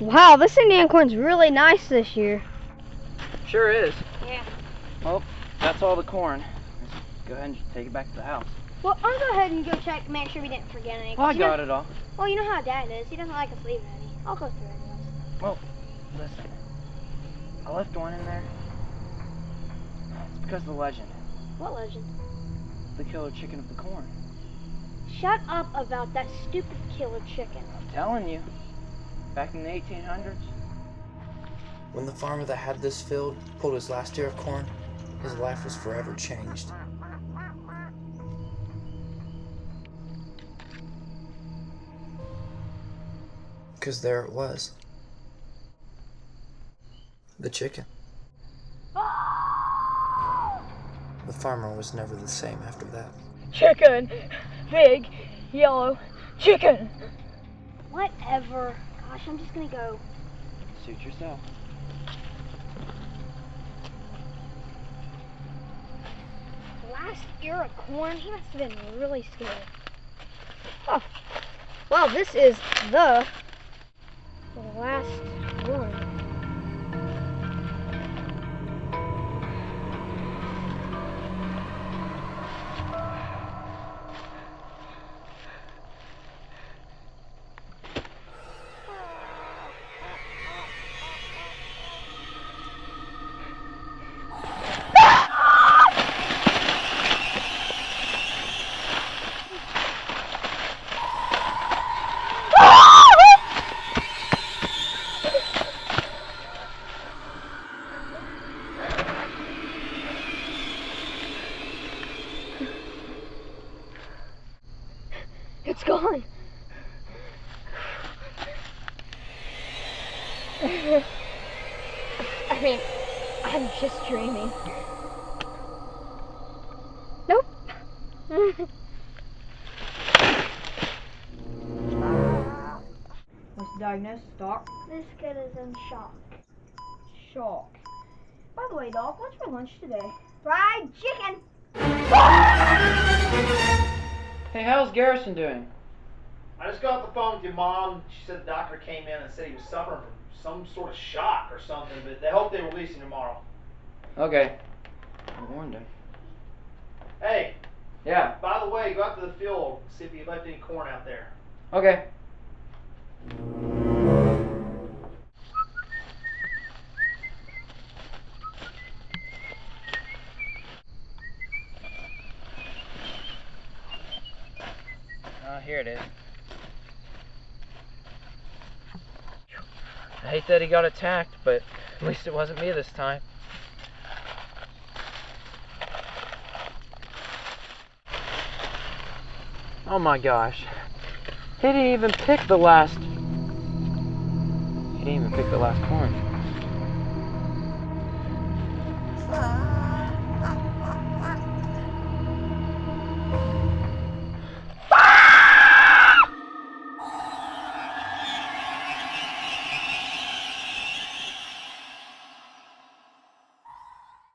Wow, this Indian corn's really nice this year. Sure is. Yeah. Well, that's all the corn. Let's go ahead and take it back to the house. Well, I'll go ahead and go check, make sure we didn't forget any. Well, I got it all. Well, you know how Dad is. He doesn't like us leaving any. I'll go through anyways. Well, listen. I left one in there. It's because of the legend. What legend? The killer chicken of the corn. Shut up about that stupid killer chicken. I'm telling you. Back in the 1800s. When the farmer that had this field pulled his last ear of corn, his life was forever changed. Because there it was. The chicken. The farmer was never the same after that. Chicken! Big, yellow chicken! Whatever. Gosh, I'm just gonna go. Suit yourself. Last ear of corn? He must have been really scared. Oh. Well, this is the last one. It's gone. I mean, I'm just dreaming. Nope. What's the diagnosis, Doc? This kid is in shock. Shock. By the way, Doc, what's for lunch today? Fried chicken. Hey, how's Garrison doing? I just got off the phone with your mom. She said the doctor came in and said he was suffering from some sort of shock or something, but they hope they release him tomorrow. Okay. I warned him. Hey, Yeah. by the way, go out to the field, see if you left any corn out there. Okay. Here it is. I hate that he got attacked, but at least it wasn't me this time. Oh my gosh. He didn't even pick the last corn.